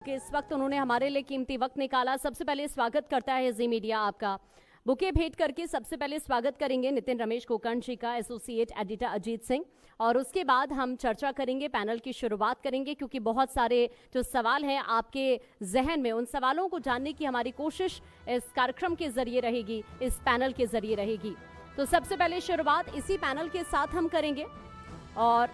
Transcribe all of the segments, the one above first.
कि इस वक्त उन्होंने हमारे लिए कीमती वक्त निकाला। सबसे पहले स्वागत करता है जी मीडिया आपका। बुके भेंट करके सबसे पहले स्वागत करेंगे नितिन रमेश गोकर्ण जी का, एसोसिएट एडिटर अजीत सिंह, और उसके बाद हम चर्चा करेंगे, पैनल की शुरुआत करेंगे, क्योंकि बहुत सारे जो सवाल हैं आपके जहन में, उन सवालों को जानने की हमारी कोशिश इस कार्यक्रम के जरिए रहेगी, इस पैनल के जरिए रहेगी। तो सबसे पहले शुरुआत इसी पैनल के साथ हम करेंगे और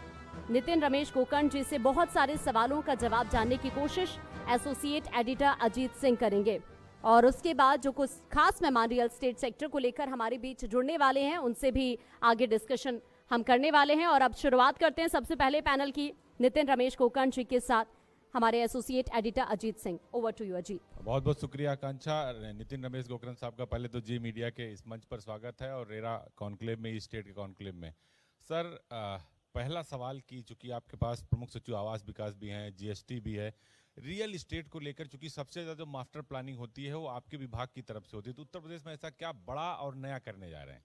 नितिन रमेश गोकर्ण जी से बहुत सारे सवालों का जवाब जानने की कोशिश एसोसिएट एडिटर अजीत सिंह करेंगे। और उसके बाद जो कुछ खास मेहमान रियल एस्टेट सेक्टर को लेकर हमारे बीच जुड़ने वाले हैं, उनसे भी आगे डिस्कशन हम करने वाले हैं। और अब शुरुआत करते हैं सबसे पहले पैनल की नितिन रमेश गोकर्ण जी के साथ, हमारे associate editor Ajit Singh. Over to you Ajit. बहुत बहुत शुक्रिया आकांक्षा। नितिन रमेश गोकर्ण साहब का पहले तो जी मीडिया के इस मंच पर स्वागत है और रेरा कॉन्क्लेव में, स्टेट के कॉन्क्लेव में। सर, पहला सवाल कि चूंकि आपके पास प्रमुख सचिव आवास विकास भी हैं, जीएसटी भी है, रियल इस्टेट को लेकर चूंकि सबसे ज़्यादा जो मास्टर प्लानिंग होती है वो आपके विभाग की तरफ से होती है, तो उत्तर प्रदेश में ऐसा क्या बड़ा और नया करने जा रहे हैं?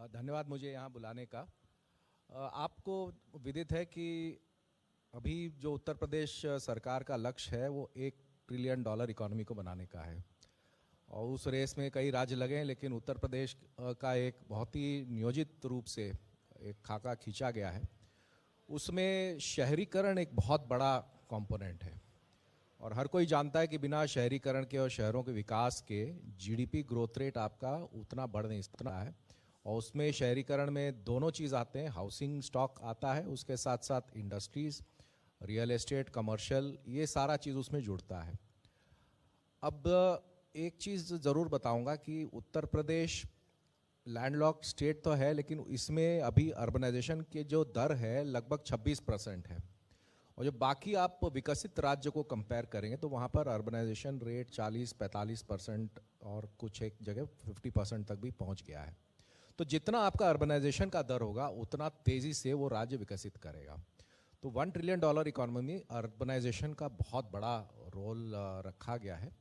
धन्यवाद मुझे यहाँ बुलाने का। आपको विदित है कि अभी जो उत्तर प्रदेश सरकार का लक्ष्य है वो $1 ट्रिलियन इकोनॉमी को बनाने का है, और उस रेस में कई राज्य लगे हैं, लेकिन उत्तर प्रदेश का एक बहुत ही नियोजित रूप से एक खाका खींचा गया है। उसमें शहरीकरण एक बहुत बड़ा कंपोनेंट है, और हर कोई जानता है कि बिना शहरीकरण के और शहरों के विकास के जीडीपी ग्रोथ रेट आपका उतना बढ़ नहीं सकता है। और उसमें शहरीकरण में दोनों चीज़ आते हैं, हाउसिंग स्टॉक आता है, उसके साथ साथ इंडस्ट्रीज, रियल एस्टेट, कमर्शियल, ये सारा चीज़ उसमें जुड़ता है। अब एक चीज़ ज़रूर बताऊंगा कि उत्तर प्रदेश लैंडलॉक्ड स्टेट तो है, लेकिन इसमें अभी अर्बनाइजेशन के जो दर है लगभग 26% है, और जो बाकी आप विकसित राज्य को कंपेयर करेंगे तो वहाँ पर अर्बनाइजेशन रेट 40-45% और कुछ एक जगह 50% तक भी पहुँच गया है। तो जितना आपका अर्बनाइजेशन का दर होगा उतना तेज़ी से वो राज्य विकसित करेगा। तो $1 ट्रिलियन इकोनॉमी में अर्बनाइजेशन का बहुत बड़ा रोल रखा गया है,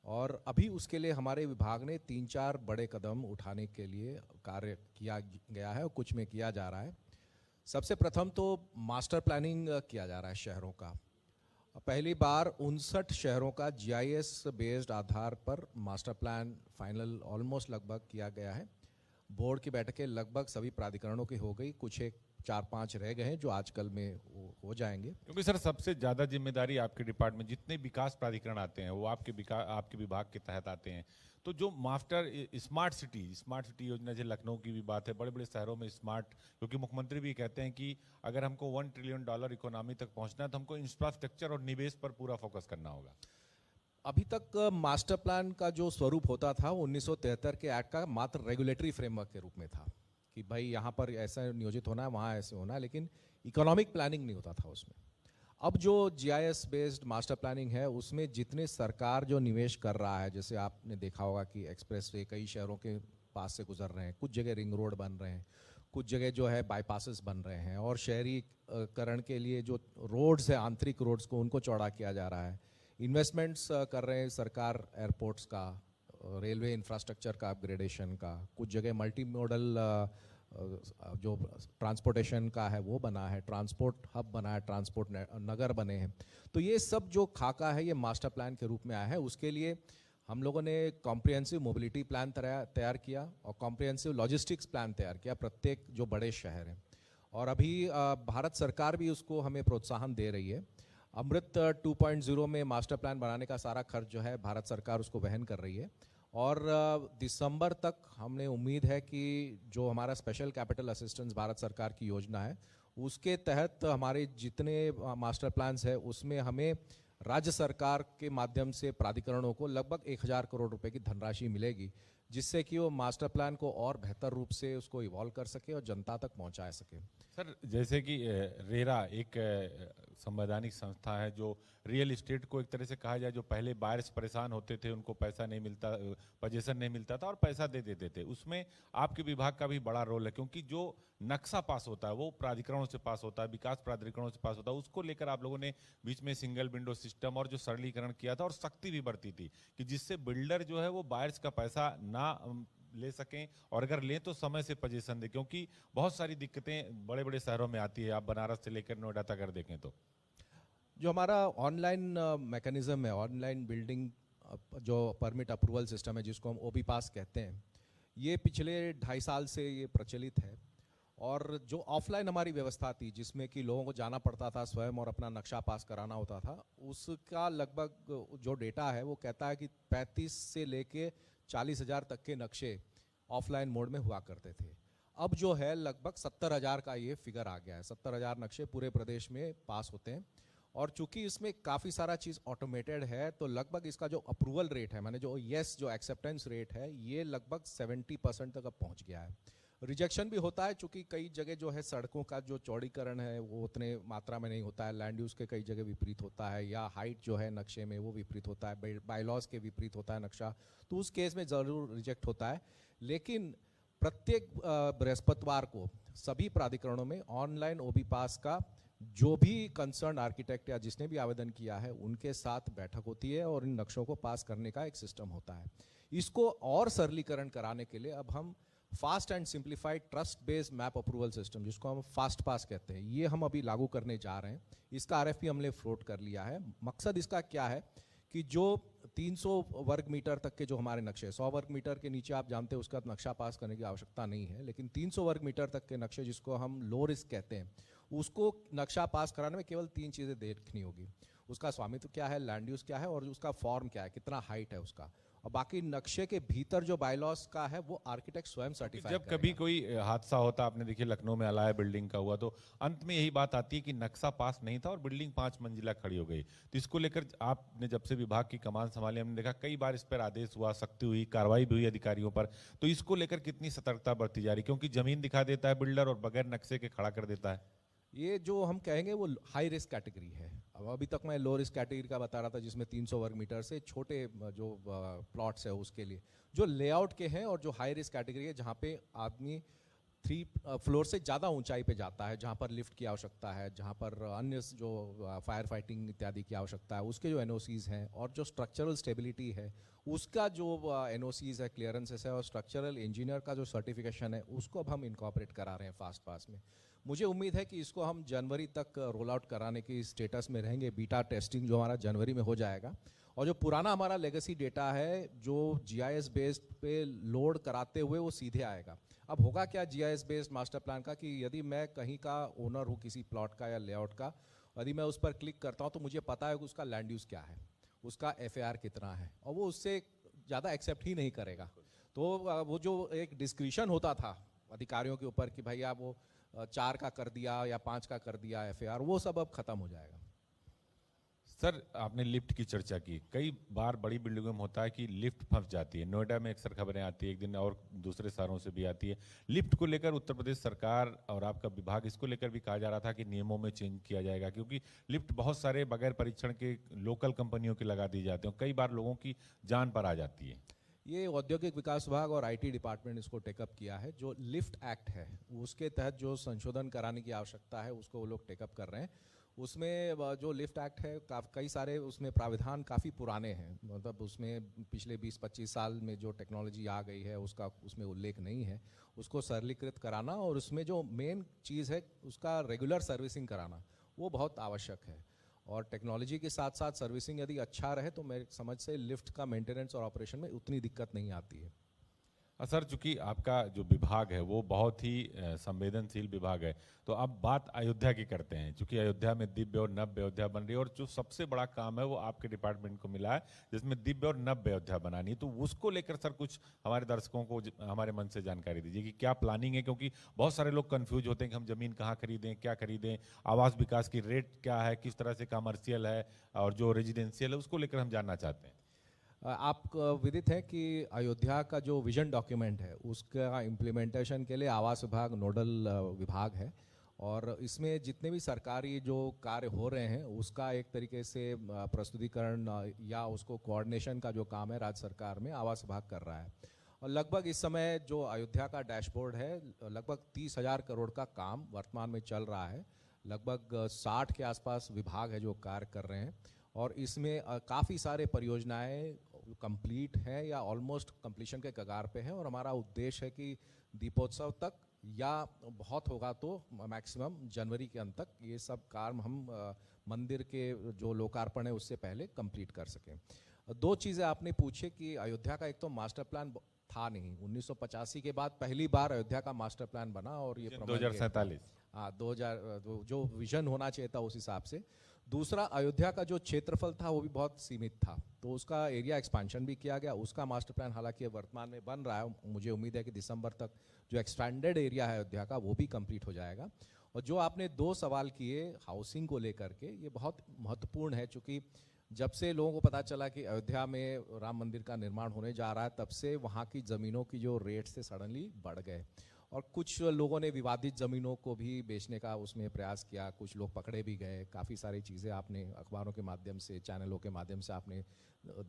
और अभी उसके लिए हमारे विभाग ने 3-4 बड़े कदम उठाने के लिए कार्य किया गया है और कुछ में किया जा रहा है। सबसे प्रथम तो मास्टर प्लानिंग किया जा रहा है शहरों का। पहली बार 59 शहरों का जीआईएस बेस्ड आधार पर मास्टर प्लान फाइनल ऑलमोस्ट लगभग किया गया है। बोर्ड की बैठकें लगभग सभी प्राधिकरणों की हो गई, कुछ एक 4-5 रह गए हैं जो आजकल में हो जाएंगे। क्योंकि सर सबसे ज़्यादा जिम्मेदारी आपके डिपार्टमेंट, जितने विकास प्राधिकरण आते हैं वो आपके विभाग के तहत आते हैं। तो जो मास्टर स्मार्ट सिटी योजना, जैसे लखनऊ की भी बात है, बड़े बड़े शहरों में स्मार्ट, क्योंकि मुख्यमंत्री भी कहते हैं कि अगर हमको $1 ट्रिलियन इकोनॉमी तक पहुंचना है तो हमको इंफ्रास्ट्रक्चर और निवेश पर पूरा फोकस करना होगा। अभी तक मास्टर प्लान का जो स्वरूप होता था 1973 के एक्ट का मात्र रेगुलेटरी फ्रेमवर्क के रूप में था कि भाई यहाँ पर ऐसा नियोजित होना है, वहाँ ऐसे होना है, लेकिन इकोनॉमिक प्लानिंग नहीं होता था उसमें। अब जो जीआईएस बेस्ड मास्टर प्लानिंग है उसमें जितने सरकार जो निवेश कर रहा है, जैसे आपने देखा होगा कि एक्सप्रेस वे कई शहरों के पास से गुजर रहे हैं, कुछ जगह रिंग रोड बन रहे हैं, कुछ जगह जो है बाईपासेस बन रहे हैं, और शहरीकरण के लिए जो रोड्स है, आंतरिक रोड्स को उनको चौड़ा किया जा रहा है। इन्वेस्टमेंट्स कर रहे हैं सरकार, एयरपोर्ट्स का, रेलवे इंफ्रास्ट्रक्चर का अपग्रेडेशन का, कुछ जगह मल्टी मॉडल जो ट्रांसपोर्टेशन का है वो बना है, ट्रांसपोर्ट हब बना है, ट्रांसपोर्ट नगर बने हैं। तो ये सब जो खाका है ये मास्टर प्लान के रूप में आया है। उसके लिए हम लोगों ने कॉम्प्रिहेंसिव मोबिलिटी प्लान तैयार किया और कॉम्प्रिहेंसिव लॉजिस्टिक्स प्लान तैयार किया प्रत्येक जो बड़े शहर हैं, और अभी भारत सरकार भी उसको हमें प्रोत्साहन दे रही है। अमृत 2.0 में मास्टर प्लान बनाने का सारा खर्च जो है भारत सरकार उसको वहन कर रही है, और दिसंबर तक हमने उम्मीद है कि जो हमारा स्पेशल कैपिटल असिस्टेंस भारत सरकार की योजना है उसके तहत हमारे जितने मास्टर प्लान्स है उसमें हमें राज्य सरकार के माध्यम से प्राधिकरणों को लगभग 1000 करोड़ रुपए की धनराशि मिलेगी, जिससे कि वो मास्टर प्लान को और बेहतर रूप से उसको इवॉल्व कर सके और जनता तक पहुंचा सके। सर, जैसे कि रेरा एक संवैधानिक संस्था है जो रियल इस्टेट को एक तरह से कहा जाए, जो पहले बायर्स परेशान होते थे, उनको पैसा नहीं मिलता, पोजीशन नहीं मिलता था और पैसा दे देते थे, उसमें आपके विभाग का भी बड़ा रोल है, क्योंकि जो नक्शा पास होता है वो प्राधिकरणों से पास होता है, विकास प्राधिकरणों से पास होता है। उसको लेकर आप लोगों ने बीच में सिंगल विंडो सिस्टम और जो सरलीकरण किया था, और सख्ती भी बढ़ती थी कि जिससे बिल्डर जो है वो बायर्स का पैसा ना ले सकें, और अगर लें तो समय से पोजीशन दें, क्योंकि बहुत सारी दिक्कतें बड़े बड़े शहरों में आती है। आप बनारस से लेकर नोएडा तक अगर देखें तो जो हमारा ऑनलाइन मैकेनिज्म है, ऑनलाइन बिल्डिंग जो परमिट अप्रूवल सिस्टम है जिसको हम ओबी पास कहते हैं, ये पिछले 2.5 साल से ये प्रचलित है। और जो ऑफलाइन हमारी व्यवस्था थी जिसमें कि लोगों को जाना पड़ता था स्वयं और अपना नक्शा पास कराना होता था, उसका लगभग जो डेटा है वो कहता है कि 35 से लेके 40,000 तक के नक्शे ऑफलाइन मोड में हुआ करते थे। अब जो है लगभग 70,000 का ये फिगर आ गया है। 70,000 नक्शे पूरे प्रदेश में पास होते हैं। और चूंकि इसमें काफ़ी सारा चीज़ ऑटोमेटेड है तो लगभग इसका जो अप्रूवल रेट है, माने जो एक्सेप्टेंस रेट है, ये लगभग 70% तक अब पहुंच गया है। रिजेक्शन भी होता है चूंकि कई जगह जो है सड़कों का जो चौड़ीकरण है वो उतने मात्रा में नहीं होता है, लैंड यूज़ के कई जगह विपरीत होता है, या हाइट जो है नक्शे में वो विपरीत होता है, बायलॉज के विपरीत होता है नक्शा, तो उस केस में ज़रूर रिजेक्ट होता है। लेकिन प्रत्येक बृहस्पतिवार को सभी प्राधिकरणों में ऑनलाइन ओबी पास का जो भी कंसर्न आर्किटेक्ट या जिसने भी आवेदन किया है उनके साथ बैठक होती है और इन नक्शों को पास करने का एक सिस्टम होता है। इसको और सरलीकरण कराने के लिए अब हम fast and simplified trust based map approval system, जिसको हम फास्ट पास कहते हैं, ये हम अभी लागू करने जा रहे हैं। इसका आरएफपी हमने फ्लोट कर लिया है। मकसद इसका क्या है कि जो 300 वर्ग मीटर तक के जो हमारे नक्शे, 100 वर्ग मीटर के नीचे आप जानते हैं उसका नक्शा पास करने की आवश्यकता नहीं है, लेकिन 300 वर्ग मीटर तक के नक्शे जिसको हम लो रिस्क कहते हैं, उसको नक्शा पास कराने में केवल 3 चीज़ें देखनी होगी। उसका स्वामित्व क्या है, लैंड यूज़ क्या है और उसका फॉर्म क्या है, कितना हाइट है उसका, और बाकी नक्शे के भीतर जो बायलॉस का है वो आर्किटेक्ट स्वयं सर्टिफाई जब कभी कोई हादसा होता, आपने देखिए लखनऊ में अलाया बिल्डिंग का हुआ, तो अंत में यही बात आती है कि नक्शा पास नहीं था और बिल्डिंग 5 मंजिला खड़ी हो गई। तो इसको लेकर आपने जब से विभाग की कमान संभाली, हमने देखा कई बार इस पर आदेश हुआ, सख्ती हुई, कार्रवाई भी हुई अधिकारियों पर। तो इसको लेकर कितनी सतर्कता बरती जा रही, क्योंकि जमीन दिखा देता है बिल्डर और बगैर नक्शे के खड़ा कर देता है। ये जो हम कहेंगे वो हाई रिस्क कैटेगरी है। अब अभी तक मैं लो रिस्क कैटेगरी का बता रहा था जिसमें 300 वर्ग मीटर से छोटे जो प्लॉट्स है उसके लिए जो लेआउट के हैं, और जो हाई रिस्क कैटेगरी है जहाँ पे आदमी 3 फ्लोर से ज़्यादा ऊंचाई पे जाता है, जहाँ पर लिफ्ट की आवश्यकता है, जहाँ पर अन्य जो फायर फाइटिंग इत्यादि की आवश्यकता है, उसके जो एनओसीज हैं, और जो स्ट्रक्चरल स्टेबिलिटी है उसका जो एनओसीज है, क्लियरेंसेस है, और स्ट्रक्चरल इंजीनियर का जो सर्टिफिकेशन है उसको अब हम इनकॉर्पोरेट करा रहे हैं फास्ट पास में। मुझे उम्मीद है कि इसको हम जनवरी तक रोल आउट कराने की स्टेटस में रहेंगे। बीटा टेस्टिंग जो हमारा जनवरी में हो जाएगा, और जो पुराना हमारा लेगेसी डेटा है जो जीआईएस बेस्ड पे लोड कराते हुए वो सीधे आएगा। अब होगा क्या जीआईएस बेस्ड मास्टर प्लान का कि यदि मैं कहीं का ओनर हूँ किसी प्लॉट का या लेआउट का, यदि मैं उस पर क्लिक करता हूँ तो मुझे पता है कि उसका लैंड यूज़ क्या है, उसका एफएआर कितना है, और वो उससे ज़्यादा एक्सेप्ट ही नहीं करेगा। तो वो जो एक डिस्क्रिशन होता था अधिकारियों के ऊपर कि भैया वो 4 का कर दिया या 5 का कर दिया एफएआर, वो सब अब खत्म हो जाएगा। सर, आपने लिफ्ट की चर्चा की। कई बार बड़ी बिल्डिंगों में होता है कि लिफ्ट फंस जाती है। नोएडा में अक्सर खबरें आती है, एक दिन और दूसरे शहरों से भी आती है। लिफ्ट को लेकर उत्तर प्रदेश सरकार और आपका विभाग, इसको लेकर भी कहा जा रहा था कि नियमों में चेंज किया जाएगा, क्योंकि लिफ्ट बहुत सारे बगैर परीक्षण के लोकल कंपनियों के लगा दी जाते हैं, कई बार लोगों की जान पर आ जाती है। ये औद्योगिक विकास विभाग और आईटी डिपार्टमेंट इसको टेकअप किया है। जो लिफ्ट एक्ट है उसके तहत जो संशोधन कराने की आवश्यकता है उसको वो लोग टेकअप कर रहे हैं। उसमें जो लिफ्ट एक्ट है कई सारे उसमें प्राविधान काफ़ी पुराने हैं, मतलब उसमें पिछले 20-25 साल में जो टेक्नोलॉजी आ गई है उसका उसमें उल्लेख नहीं है। उसको सरलीकृत कराना और उसमें जो मेन चीज़ है उसका रेगुलर सर्विसिंग कराना वो बहुत आवश्यक है। और टेक्नोलॉजी के साथ साथ सर्विसिंग यदि अच्छा रहे तो मेरे समझ से लिफ्ट का मेंटेनेंस और ऑपरेशन में उतनी दिक्कत नहीं आती है। सर, चूंकि आपका जो विभाग है वो बहुत ही संवेदनशील विभाग है, तो अब बात अयोध्या की करते हैं। चूंकि अयोध्या में दिव्य और नव्य अयोध्या बन रही है, और जो सबसे बड़ा काम है वो आपके डिपार्टमेंट को मिला है जिसमें दिव्य और नव्य अयोध्या बनानी है। तो उसको लेकर सर कुछ हमारे दर्शकों को हमारे मन से जानकारी दीजिए कि क्या प्लानिंग है, क्योंकि बहुत सारे लोग कंफ्यूज होते हैं कि हम जमीन कहाँ खरीदें, क्या खरीदें, आवास विकास की रेट क्या है, किस तरह से कमर्शियल है और जो रेजिडेंशियल है, उसको लेकर हम जानना चाहते हैं। आप विदित है कि अयोध्या का जो विजन डॉक्यूमेंट है उसका इम्प्लीमेंटेशन के लिए आवास विभाग नोडल विभाग है, और इसमें जितने भी सरकारी जो कार्य हो रहे हैं उसका एक तरीके से प्रस्तुतिकरण या उसको कोऑर्डिनेशन का जो काम है राज्य सरकार में आवास विभाग कर रहा है। और लगभग इस समय जो अयोध्या का डैशबोर्ड है लगभग 30,000 करोड़ का काम वर्तमान में चल रहा है। लगभग 60 के आसपास विभाग है जो कार्य कर रहे हैं, और इसमें काफ़ी सारे परियोजनाएं कंप्लीट है या ऑलमोस्ट कंप्लीशन के कगार पे है। और हमारा उद्देश्य है कि दीपोत्सव तक या बहुत होगा तो मैक्सिमम जनवरी के अंत तक ये सब काम हम मंदिर के जो लोकार्पण है उससे पहले कंप्लीट कर सकें। दो चीज़ें आपने पूछे कि अयोध्या का एक तो मास्टर प्लान था नहीं, 1985 के बाद पहली बार अयोध्या का मास्टर प्लान बना और ये 2047। हाँ, 2000 जो विजन होना चाहिए था उस हिसाब से। दूसरा, अयोध्या का जो क्षेत्रफल था वो भी बहुत सीमित था, तो उसका एरिया एक्सपेंशन भी किया गया। उसका मास्टर प्लान हालांकि वर्तमान में बन रहा है, मुझे उम्मीद है कि दिसंबर तक जो एक्सपेंडेड एरिया है अयोध्या का वो भी कंप्लीट हो जाएगा। और जो आपने दो सवाल किए हाउसिंग को लेकर के, ये बहुत महत्वपूर्ण है, चूँकि जब से लोगों को पता चला कि अयोध्या में राम मंदिर का निर्माण होने जा रहा है, तब से वहाँ की ज़मीनों की जो रेट्स थे सडनली बढ़ गए और कुछ लोगों ने विवादित ज़मीनों को भी बेचने का उसमें प्रयास किया, कुछ लोग पकड़े भी गए। काफ़ी सारी चीज़ें आपने अखबारों के माध्यम से, चैनलों के माध्यम से आपने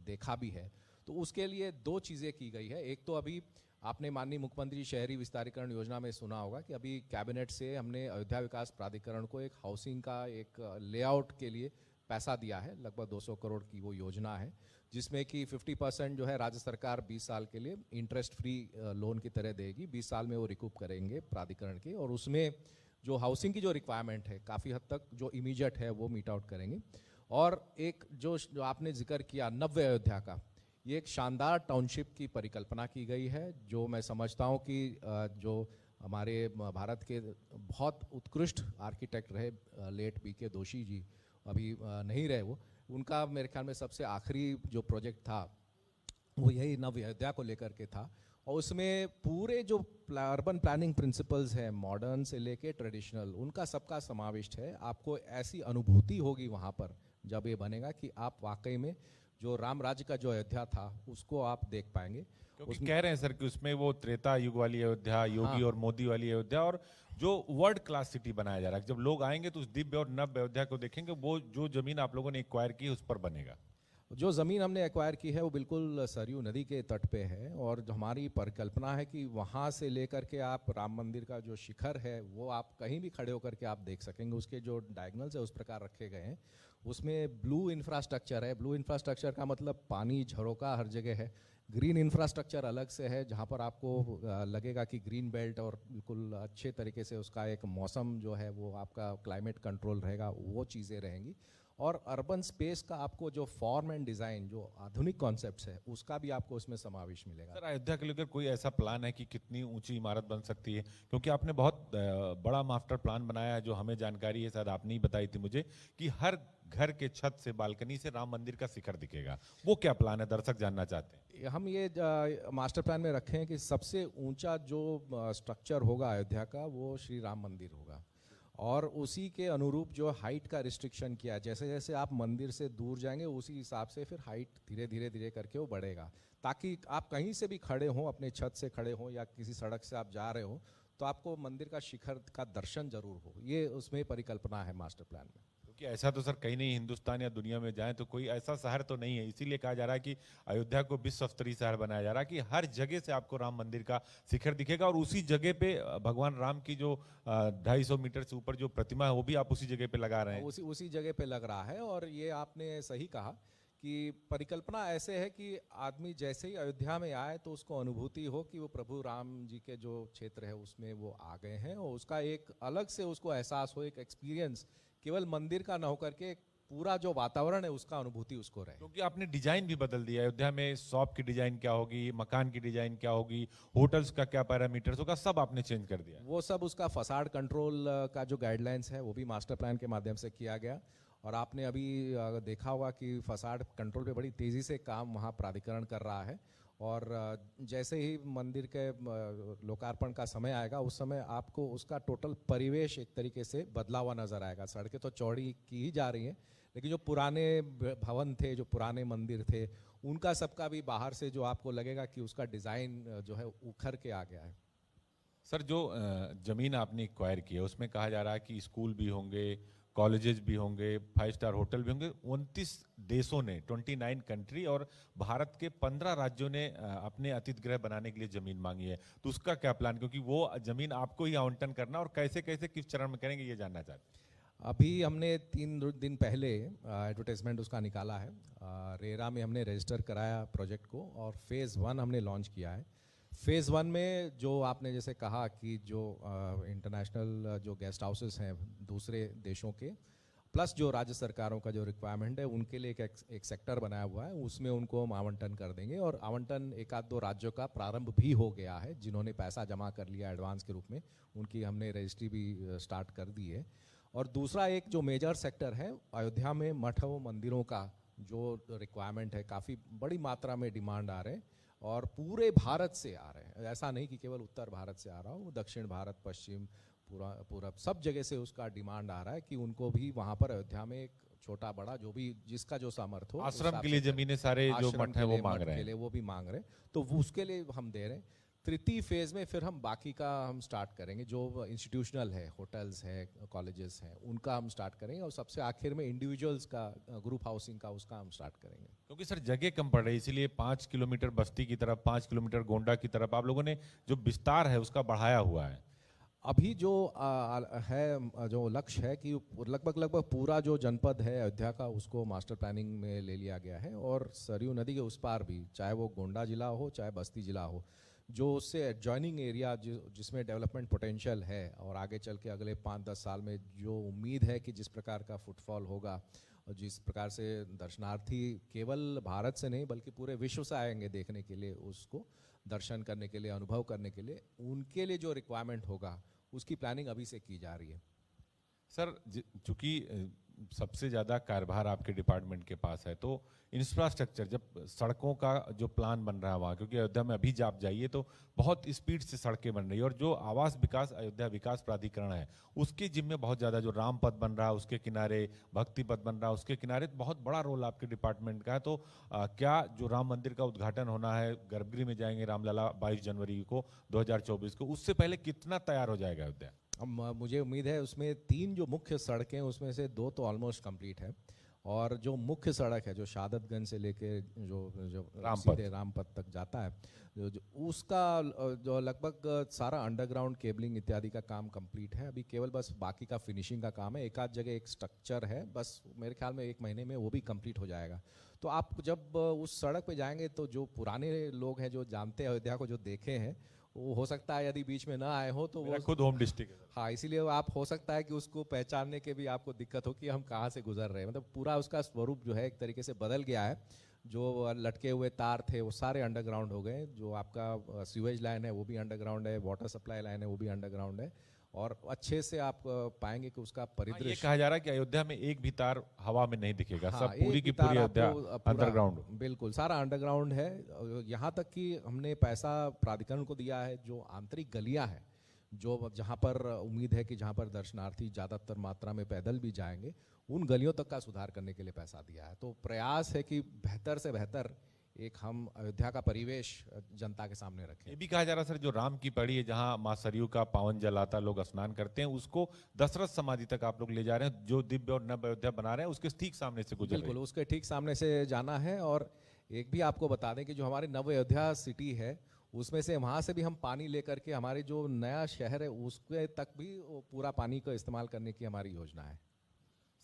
देखा भी है। तो उसके लिए दो चीज़ें की गई है। एक तो अभी आपने माननीय मुख्यमंत्री शहरी विस्तारीकरण योजना में सुना होगा कि अभी कैबिनेट से हमने अयोध्या विकास प्राधिकरण को एक हाउसिंग का एक लेआउट के लिए पैसा दिया है, लगभग 200 करोड़ की वो योजना है, जिसमें कि 50% जो है राज्य सरकार 20 साल के लिए इंटरेस्ट फ्री लोन की तरह देगी। 20 साल में वो रिकूप करेंगे प्राधिकरण के, और उसमें जो हाउसिंग की जो रिक्वायरमेंट है काफ़ी हद तक जो इमीडिएट है वो मीट आउट करेंगे। और एक जो आपने जिक्र किया नव्य अयोध्या का, ये एक शानदार टाउनशिप की परिकल्पना की गई है, जो मैं समझता हूँ कि जो हमारे भारत के बहुत उत्कृष्ट आर्किटेक्ट रहे लेट PK दोषी जी, अभी नहीं रहे वो, उनका मेरे ख्याल में सबसे आखिरी जो प्रोजेक्ट था वो यही नव अयोध्या को लेकर के था। और उसमें पूरे जो अर्बन प्लानिंग प्रिंसिपल्स हैं, मॉडर्न से लेके ट्रेडिशनल, उनका सबका समाविष्ट है। आपको ऐसी अनुभूति होगी वहाँ पर जब ये बनेगा कि आप वाकई में जो राम राज्य का जो अयोध्या था उसको आप देख पाएंगे। क्योंकि कह रहे हैं सर कि उसमें वो त्रेता युग वाली अयोध्या, योगी हाँ। और मोदी वाली अयोध्या, और जो वर्ल्ड क्लास सिटी बनाया जा रहा है, जब लोग आएंगे तो उस दिव्य और नव्य अयोध्या को देखेंगे, वो जो जमीन आप लोगों ने एक्वायर की उस पर बनेगा। जो ज़मीन हमने एक्वायर की है वो बिल्कुल सरयू नदी के तट पे है, और जो हमारी परिकल्पना है कि वहाँ से लेकर के आप राम मंदिर का जो शिखर है वो आप कहीं भी खड़े होकर के आप देख सकेंगे। उसके जो डायगनल्स है उस प्रकार रखे गए हैं। उसमें ब्लू इंफ्रास्ट्रक्चर है। ब्लू इंफ्रास्ट्रक्चर का मतलब पानी झरोका हर जगह है। ग्रीन इंफ्रास्ट्रक्चर अलग से है, जहाँ पर आपको लगेगा कि ग्रीन बेल्ट और बिल्कुल अच्छे तरीके से उसका एक मौसम जो है वो आपका क्लाइमेट कंट्रोल रहेगा, वो चीज़ें रहेंगी। और अर्बन स्पेस का आपको जो फॉर्म एंड डिज़ाइन, जो आधुनिक कॉन्सेप्ट्स है, उसका भी आपको उसमें समावेश मिलेगा। सर, अयोध्या के लेकर कोई ऐसा प्लान है कि कितनी ऊंची इमारत बन सकती है? क्योंकि आपने बहुत बड़ा मास्टर प्लान बनाया है, जो हमें जानकारी है, शायद आपने ही बताई थी मुझे, कि हर घर के छत से, बालकनी से राम मंदिर का शिखर दिखेगा। वो क्या प्लान है, दर्शक जानना चाहते हैं। हम ये मास्टर प्लान में रखे हैं कि सबसे ऊंचा जो स्ट्रक्चर होगा अयोध्या का वो श्री राम मंदिर होगा, और उसी के अनुरूप जो हाइट का रिस्ट्रिक्शन किया है। जैसे जैसे आप मंदिर से दूर जाएंगे उसी हिसाब से फिर हाइट धीरे धीरे धीरे करके वो बढ़ेगा, ताकि आप कहीं से भी खड़े हों, अपने छत से खड़े हों या किसी सड़क से आप जा रहे हो, तो आपको मंदिर का शिखर का दर्शन जरूर हो। ये उसमें परिकल्पना है मास्टर प्लान में। क्योंकि ऐसा तो सर कहीं नहीं, हिंदुस्तान या दुनिया में जाएं तो कोई ऐसा शहर तो नहीं है, इसीलिए कहा जा रहा है कि अयोध्या को विश्व स्तरीय शहर बनाया जा रहा है, कि हर जगह से आपको राम मंदिर का शिखर दिखेगा, और उसी जगह पे भगवान राम की जो 250 मीटर से ऊपर जो प्रतिमा है वो भी आप उसी जगह पे लगा रहे हैं। उसी जगह पे लग रहा है। और ये आपने सही कहा कि परिकल्पना ऐसे है कि आदमी जैसे ही अयोध्या में आए तो उसको अनुभूति हो कि वो प्रभु राम जी के जो क्षेत्र है उसमें वो आ गए हैं, और उसका एक अलग से उसको एहसास हो, एक एक्सपीरियंस, केवल मंदिर का न होकर के पूरा जो वातावरण है उसका अनुभूति उसको रहे। क्योंकि आपने डिजाइन भी बदल दिया। अयोध्या में शॉप की डिजाइन क्या होगी, मकान की डिजाइन क्या होगी, होटल्स का क्या पैरामीटर्स होगा, सब आपने चेंज कर दिया। वो सब उसका फसाड कंट्रोल का जो गाइडलाइंस है वो भी मास्टर प्लान के माध्यम से किया गया। और आपने अभी देखा होगा कि फसाड कंट्रोल पे बड़ी तेज़ी से काम वहाँ प्राधिकरण कर रहा है। और जैसे ही मंदिर के लोकार्पण का समय आएगा उस समय आपको उसका टोटल परिवेश एक तरीके से बदला हुआ नजर आएगा। सड़कें तो चौड़ी की ही जा रही हैं, लेकिन जो पुराने भवन थे, जो पुराने मंदिर थे, उनका सबका भी बाहर से जो आपको लगेगा कि उसका डिज़ाइन जो है उखर के आ गया है। सर, जो जमीन आपने एक्वायर की है उसमें कहा जा रहा है कि स्कूल भी होंगे, कॉलेजेस भी होंगे, 5 स्टार होटल भी होंगे। 29 देशों ने, 29 कंट्री और भारत के 15 राज्यों ने अपने अतिथि गृह बनाने के लिए जमीन मांगी है। तो उसका क्या प्लान, क्योंकि वो जमीन आपको ही आवंटन करना, और कैसे कैसे किस चरण में करेंगे ये जानना चाहते हैं। अभी हमने 3 दिन पहले एडवर्टाइजमेंट उसका निकाला है। रेरा में हमने रजिस्टर कराया प्रोजेक्ट को, और फेज़ 1 हमने लॉन्च किया है। फेज़ 1 में जो आपने जैसे कहा कि जो इंटरनेशनल जो गेस्ट हाउसेस हैं दूसरे देशों के, प्लस जो राज्य सरकारों का जो रिक्वायरमेंट है उनके लिए एक सेक्टर बनाया हुआ है, उसमें उनको हम आवंटन कर देंगे। और आवंटन एक आध दो राज्यों का प्रारंभ भी हो गया है, जिन्होंने पैसा जमा कर लिया एडवांस के रूप में, उनकी हमने रजिस्ट्री भी स्टार्ट कर दी है। और दूसरा एक जो मेजर सेक्टर है अयोध्या में मठों मंदिरों का जो रिक्वायरमेंट है, काफ़ी बड़ी मात्रा में डिमांड आ रहे हैं और पूरे भारत से आ रहे हैं। ऐसा नहीं कि केवल उत्तर भारत से आ रहा हो, दक्षिण भारत, पश्चिम, पूरा सब जगह से उसका डिमांड आ रहा है कि उनको भी वहाँ पर अयोध्या में एक छोटा बड़ा जो भी जिसका जो सामर्थ्य हो, आश्रम के लिए जमीनें सारे जो आश्रम मठ है के वो लिए, मांग मठ रहे के हैं। लिए वो भी मांग रहे हैं, तो वो उसके लिए हम दे रहे हैं। तृतीय फेज में फिर हम बाकी का हम स्टार्ट करेंगे, जो इंस्टीट्यूशनल है, होटल्स है, कॉलेजेस हैं, उनका हम स्टार्ट करेंगे। और सबसे आखिर में इंडिविजुअल्स का, ग्रुप हाउसिंग का, उसका हम स्टार्ट करेंगे। क्योंकि सर जगह कम पड़ रही है, इसीलिए 5 किलोमीटर बस्ती की तरफ, 5 किलोमीटर गोंडा की तरफ आप लोगों ने जो विस्तार है उसका बढ़ाया हुआ है। अभी जो है जो लक्ष्य है कि लगभग पूरा जो जनपद है अयोध्या का, उसको मास्टर प्लानिंग में ले लिया गया है। और सरयू नदी के उस पार भी, चाहे वो गोंडा जिला हो चाहे बस्ती जिला हो, जो उससे एडजॉइनिंग एरिया जिसमें डेवलपमेंट पोटेंशियल है, और आगे चल के अगले 5-10 साल में जो उम्मीद है कि जिस प्रकार का फुटफॉल होगा और जिस प्रकार से दर्शनार्थी केवल भारत से नहीं बल्कि पूरे विश्व से आएंगे देखने के लिए, उसको दर्शन करने के लिए, अनुभव करने के लिए, उनके लिए जो रिक्वायरमेंट होगा उसकी प्लानिंग अभी से की जा रही है। सर चूंकि सबसे ज़्यादा कार्यभार आपके डिपार्टमेंट के पास है, तो इंफ्रास्ट्रक्चर, जब सड़कों का जो प्लान बन रहा है वहाँ, क्योंकि अयोध्या में अभी आप जाइए तो बहुत स्पीड से सड़कें बन रही है, और जो आवास विकास अयोध्या विकास प्राधिकरण है उसके जिम्मे बहुत ज़्यादा जो राम पथ बन रहा है उसके किनारे, भक्ति पथ बन रहा है उसके किनारे, बहुत बड़ा रोल आपके डिपार्टमेंट का है। तो क्या जो राम मंदिर का उद्घाटन होना है, गर्भगृह में जाएंगे रामलला 22 जनवरी को 2024 को, उससे पहले कितना तैयार हो जाएगा अयोध्या? मुझे उम्मीद है उसमें 3 जो मुख्य सड़कें, उसमें से 2 तो ऑलमोस्ट कंप्लीट है। और जो मुख्य सड़क है, जो शहादतगंज से लेके जो जो सीधे रामपथ तक जाता है, जो उसका जो लगभग सारा अंडरग्राउंड केबलिंग इत्यादि का काम कंप्लीट है। अभी केवल बस बाकी का फिनिशिंग का काम है। एक आध जगह एक स्ट्रक्चर है, बस मेरे ख्याल में 1 महीने में वो भी कंप्लीट हो जाएगा। तो आप जब उस सड़क पे जाएंगे तो जो पुराने लोग हैं, जो जानते हैं अयोध्या को, जो देखे हैं, वो हो सकता है यदि बीच में ना आए हो तो वो खुद होम डिस्ट्रिक्ट है। हाँ, इसीलिए आप हो सकता है कि उसको पहचानने के भी आपको दिक्कत हो कि हम कहाँ से गुजर रहे हैं। मतलब पूरा उसका स्वरूप जो है एक तरीके से बदल गया है। जो लटके हुए तार थे वो सारे अंडरग्राउंड हो गए। जो आपका सीवेज लाइन है वो भी अंडरग्राउंड है, वाटर सप्लाई लाइन है वो भी अंडरग्राउंड है। और अच्छे से आप पाएंगे कि उसका ये परिदृश्य, कहा जा रहा है कि अयोध्या में एक भी तार हवा में नहीं दिखेगा, हाँ, सब पूरी एक की भी तार पूरी अयोध्या आपको पूरा अंडरग्राउंड। बिल्कुल सारा अंडरग्राउंड है। यहाँ तक कि हमने पैसा प्राधिकरण को दिया है, जो आंतरिक गलियाँ हैं, जो जहाँ पर उम्मीद है कि जहाँ पर दर्शनार्थी ज़्यादातर मात्रा में पैदल भी जाएंगे, उन गलियों तक का सुधार करने के लिए पैसा दिया है। तो प्रयास है कि बेहतर से बेहतर एक हम अयोध्या का परिवेश जनता के सामने रखें। ये भी कहा जा रहा है सर, जो राम की पड़ी है जहाँ माँ सरयू का पावन जल आता, लोग स्नान करते हैं, उसको दशरथ समाधि तक आप लोग ले जा रहे हैं, जो दिव्य और नव अयोध्या बना रहे हैं उसके ठीक सामने से गुजर रही बिल्कुल है। उसके ठीक सामने से जाना है। और एक भी आपको बता दें कि जो हमारी नव अयोध्या सिटी है, उसमें से वहाँ से भी हम पानी लेकर के हमारे जो नया शहर है उसके तक भी वो पूरा पानी का इस्तेमाल करने की हमारी योजना है।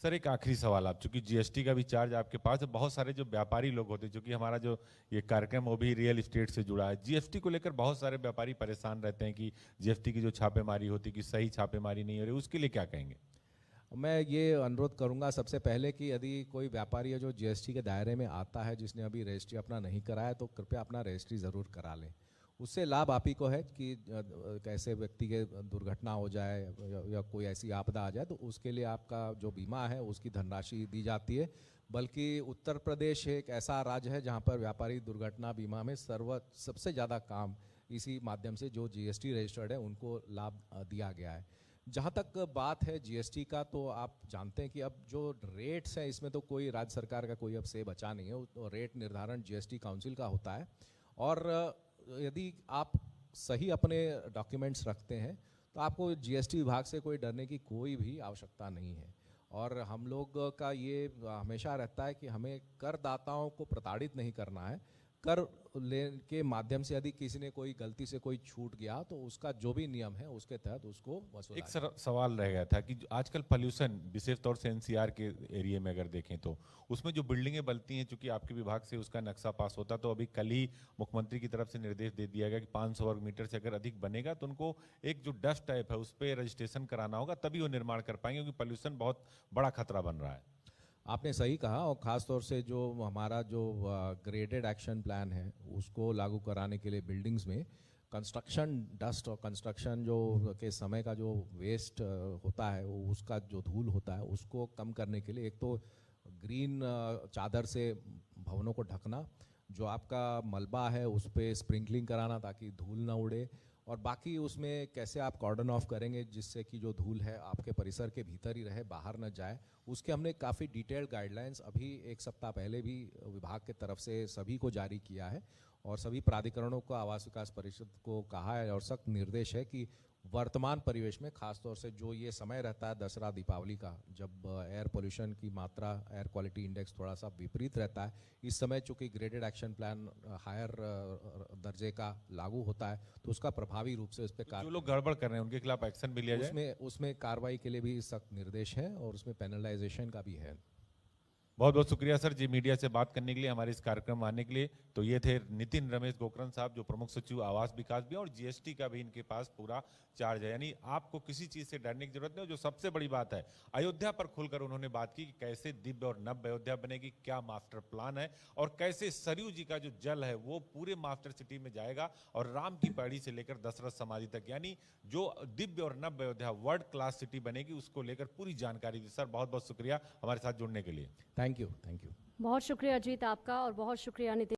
सर एक आखिरी सवाल, आप चूंकि जीएसटी का भी चार्ज आपके पास है, बहुत सारे जो व्यापारी लोग होते हैं, चूंकि हमारा जो ये कार्यक्रम वो भी रियल एस्टेट से जुड़ा है, जीएसटी को लेकर बहुत सारे व्यापारी परेशान रहते हैं कि जीएसटी की जो छापेमारी होती है कि सही छापेमारी नहीं हो रही, उसके लिए क्या कहेंगे? मैं ये अनुरोध करूंगा सबसे पहले कि यदि कोई व्यापारी है जो जीएसटी के दायरे में आता है, जिसने अभी रजिस्ट्री अपना नहीं कराया, तो कृपया अपना रजिस्ट्री ज़रूर करा लें। उससे लाभ आप ही को है कि कैसे व्यक्ति के दुर्घटना हो जाए या कोई ऐसी आपदा आ जाए तो उसके लिए आपका जो बीमा है उसकी धनराशि दी जाती है। बल्कि उत्तर प्रदेश एक ऐसा राज्य है जहाँ पर व्यापारी दुर्घटना बीमा में सबसे ज़्यादा काम इसी माध्यम से जो जीएसटी रजिस्टर्ड है उनको लाभ दिया गया है। जहाँ तक बात है जीएसटी का, तो आप जानते हैं कि अब जो रेट्स हैं इसमें तो कोई राज्य सरकार का कोई अब से बचा नहीं है। तो रेट निर्धारण जीएसटी काउंसिल का होता है। और यदि आप सही अपने डॉक्यूमेंट्स रखते हैं तो आपको जीएसटी विभाग से कोई डरने की कोई भी आवश्यकता नहीं है। और हम लोग का ये हमेशा रहता है कि हमें करदाताओं को प्रताड़ित नहीं करना है। कर ले के माध्यम से यदि किसी ने कोई गलती से कोई छूट गया तो उसका जो भी नियम है उसके तहत उसको वसूला एक सवाल रह गया था कि आजकल पोल्यूशन विशेष तौर से एनसीआर के एरिया में अगर देखें तो उसमें जो बिल्डिंगे बनती हैं, चूंकि आपके विभाग से उसका नक्शा पास होता, तो अभी कल ही मुख्यमंत्री की तरफ से निर्देश दे दिया गया कि 500 वर्ग मीटर से अगर अधिक बनेगा तो उनको एक जो डस्ट टाइप है उस पर रजिस्ट्रेशन कराना होगा, तभी वो निर्माण कर पाएंगे, क्योंकि पोल्यूशन बहुत बड़ा खतरा बन रहा है। आपने सही कहा, और ख़ास तौर से जो हमारा जो ग्रेडेड एक्शन प्लान है उसको लागू कराने के लिए बिल्डिंग्स में कंस्ट्रक्शन डस्ट और कंस्ट्रक्शन जो के समय का जो वेस्ट होता है उसका जो धूल होता है उसको कम करने के लिए एक तो ग्रीन चादर से भवनों को ढकना, जो आपका मलबा है उस पर स्प्रिंकलिंग कराना ताकि धूल ना उड़े, और बाकी उसमें कैसे आप कॉर्डन ऑफ करेंगे जिससे कि जो धूल है आपके परिसर के भीतर ही रहे, बाहर न जाए, उसके हमने काफ़ी डिटेल्ड गाइडलाइंस अभी एक सप्ताह पहले भी विभाग के तरफ से सभी को जारी किया है, और सभी प्राधिकरणों को, आवास विकास परिषद को कहा है और सख्त निर्देश है कि वर्तमान परिवेश में खासतौर से जो ये समय रहता है दसरा दीपावली का, जब एयर पोल्यूशन की मात्रा, एयर क्वालिटी इंडेक्स थोड़ा सा विपरीत रहता है, इस समय चूंकि ग्रेडेड एक्शन प्लान हायर दर्जे का लागू होता है तो उसका प्रभावी रूप से उस पर जो लोग गड़बड़ कर रहे हैं उनके खिलाफ एक्शन भी लिया जाए। उसमें कार्रवाई के लिए भी सख्त निर्देश है और उसमें पेनलाइजेशन का भी है। बहुत बहुत शुक्रिया सर जी मीडिया से बात करने के लिए, हमारे इस कार्यक्रम में आने के लिए। तो ये थे नितिन रमेश गोकरण साहब, जो प्रमुख सचिव आवास विकास भी, और जीएसटी का भी इनके पास पूरा चार्ज है, यानी आपको किसी चीज से डरने की जरूरत नहीं। जो सबसे बड़ी बात है, अयोध्या पर खुलकर उन्होंने बात की कि कैसे दिव्य और नव्य अयोध्या बनेगी, क्या मास्टर प्लान है, और कैसे सरयू जी का जो जल है वो पूरे मास्टर सिटी में जाएगा और राम की पैड़ी से लेकर दशरथ समाधि तक, यानी जो दिव्य और नव्य अयोध्या वर्ल्ड क्लास सिटी बनेगी, उसको लेकर पूरी जानकारी दी। सर बहुत बहुत शुक्रिया हमारे साथ जुड़ने के लिए। Thank you. बहुत शुक्रिया अजीत आपका, और बहुत शुक्रिया नितिन।